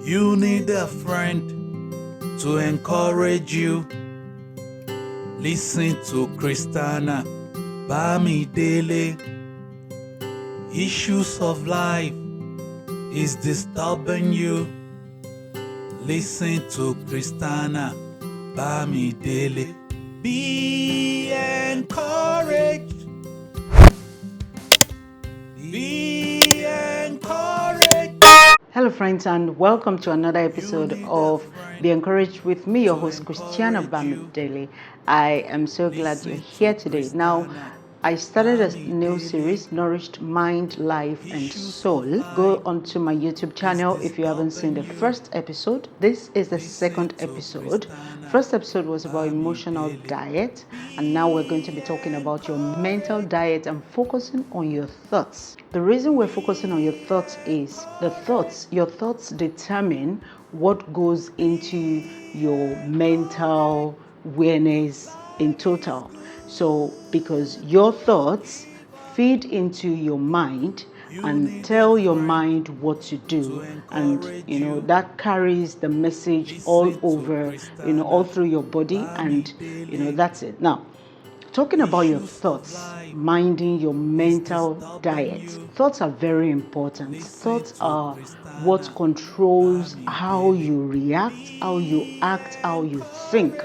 You need a friend to encourage you. Listen to Christiana Bamidele. Issues of life is disturbing you. Listen to Christiana Bamidele. Be encouraged. Be encouraged. Hello, friends, and welcome to another episode of Be Encouraged with me, your host, Christiana Bamidele. I am so glad you're here today. Now, I started a new series, Nourished Mind, Life, and Soul. Go onto my YouTube channel if you haven't seen the first episode. This is the second episode. First episode was about emotional diet, and now we're going to be talking about your mental diet and focusing on your thoughts. The reason we're focusing on your thoughts is your thoughts determine what goes into your mental awareness in total. So, because your thoughts feed into your mind and tell your mind what to do, and that carries the message all over, all through your body, and that's it. Now, talking about your thoughts, minding your mental diet. Thoughts are very important. Thoughts are what controls how you react, how you act, how you think.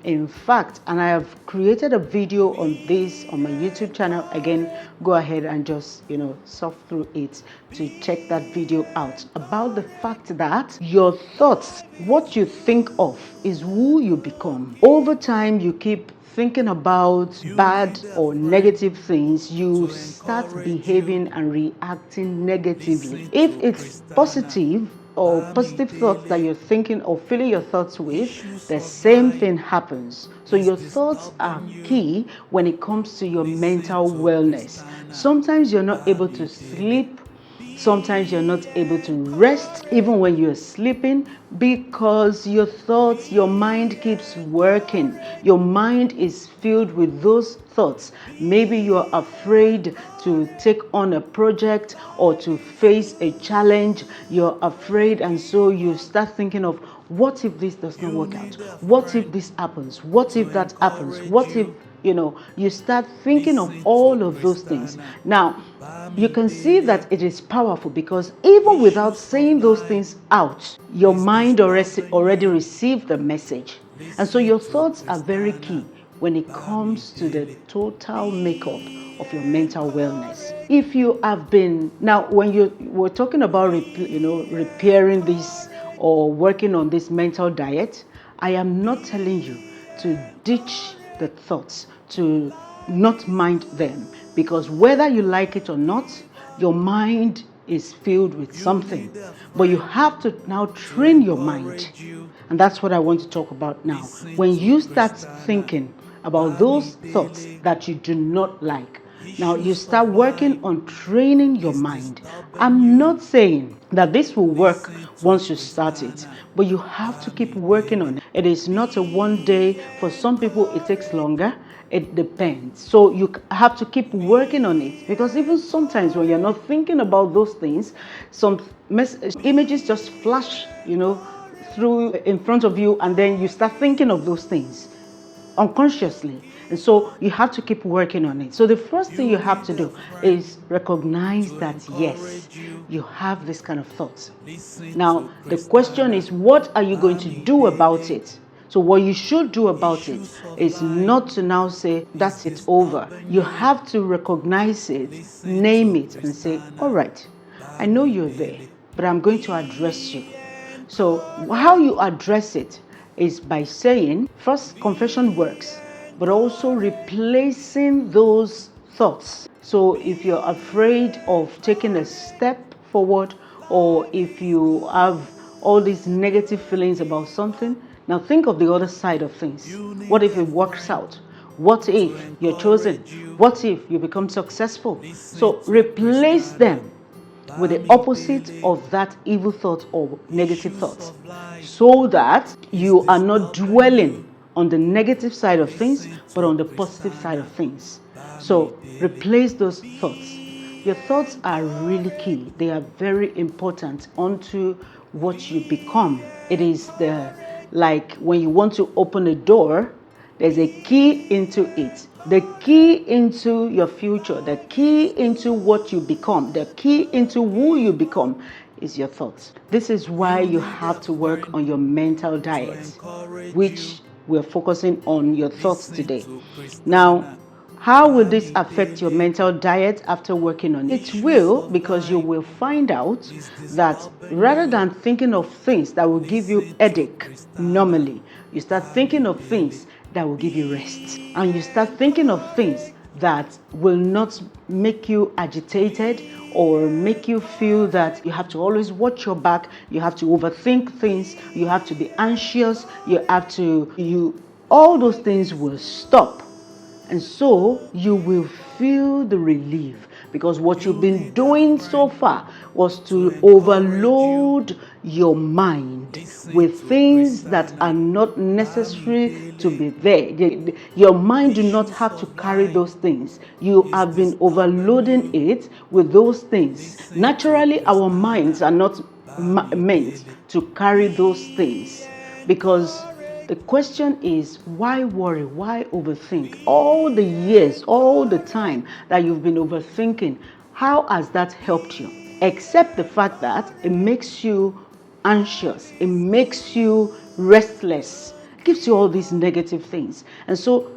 In fact, and I have created a video on this on my YouTube channel. Again, go ahead and just surf through it to check that video out, about the fact that your thoughts, what you think of, is who you become. Over time, you keep thinking about bad or negative things, you start behaving and reacting negatively. If it's positive or positive thoughts that you're thinking or filling your thoughts with, the same thing happens. So your thoughts are key when it comes to your mental wellness. Sometimes you're not able to sleep. Sometimes you're not able to rest even when you're sleeping, because your thoughts, your mind keeps working. Your mind is filled with those thoughts. Maybe you're afraid to take on a project or to face a challenge. You're afraid, and so you start thinking of, what if this does not work out? What if this happens? What if that happens? What if, you start thinking of all of those things. Now, you can see that it is powerful, because even without saying those things out, your mind already received the message. And so your thoughts are very key when it comes to the total makeup of your mental wellness. If you have been, now when we're talking about repairing this or working on this mental diet, I am not telling you to ditch the thoughts, to not mind them, because whether you like it or not, your mind is filled with something. But you have to now train your mind. And that's what I want to talk about now. When you start thinking about those thoughts that you do not like, now you start working on training your mind. I'm not saying that this will work once you start it, but you have to keep working on it. It is not a one day. For some people, it takes longer. It depends. So you have to keep working on it, because even sometimes when you're not thinking about those things, some images just flash, through in front of you, and then you start thinking of those things unconsciously. And so you have to keep working on it. So the first thing you have to do is recognize that, yes, you have this kind of thoughts. Now, the question is, what are you going to do about it? So what you should do about it is not to now say, that's it, over. You have to recognize it, name it, and say, all right, I know you're there, but I'm going to address you. So how you address it is by saying, first, confession works, but also replacing those thoughts. So if you're afraid of taking a step forward, or if you have all these negative feelings about something, now think of the other side of things. What if it works out? What if you're chosen? What if you become successful? So replace them with the opposite of that evil thought or negative thoughts, so that you are not dwelling on the negative side of things, but on the positive side of things. So replace those thoughts. Your thoughts are really key. They are very important onto what you become. It is like when you want to open a door, there's a key into it. The key into your future, the key into what you become, the key into who you become is your thoughts. This is why you have to work on your mental diet, which we're focusing on your thoughts today. Now, how will this affect your mental diet after working on it? It will, because you will find out that rather than thinking of things that will give you headache normally, you start thinking of things that will give you rest. And you start thinking of things that will not make you agitated or make you feel that you have to always watch your back, you have to overthink things, you have to be anxious, all those things will stop. And so you will feel the relief, because what you've been doing so far was to overload your mind with things that are not necessary to be there. Your mind do not have to carry those things. You have been overloading it with those things. Naturally, our minds are not meant to carry those things, because the question is, why worry? Why overthink? All the years, all the time that you've been overthinking, how has that helped you? Except the fact that it makes you anxious, it makes you restless, it gives you all these negative things. And so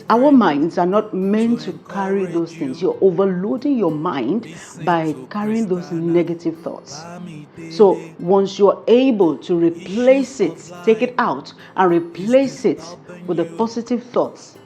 our minds are not meant to carry those things. You're overloading your mind by carrying those negative thoughts. So once you're able to replace it, take it out and replace it with the positive thoughts,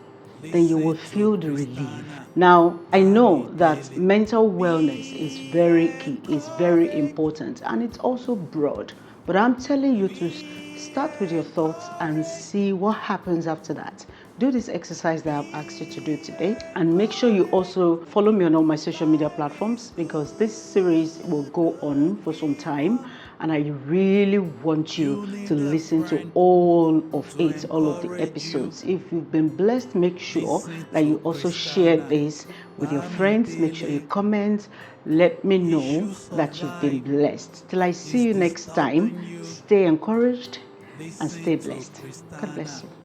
then you will feel the relief. Now, I know that mental wellness is very key, is very important, and it's also broad. But I'm telling you to start with your thoughts and see what happens after that. Do this exercise that I've asked you to do today, and make sure you also follow me on all my social media platforms, because this series will go on for some time, and I really want you to listen to all of the episodes. If you've been blessed, make sure that you also share this with your friends. Make sure you comment. Let me know that you've been blessed. Till I see you next time, stay encouraged and stay blessed. God bless you.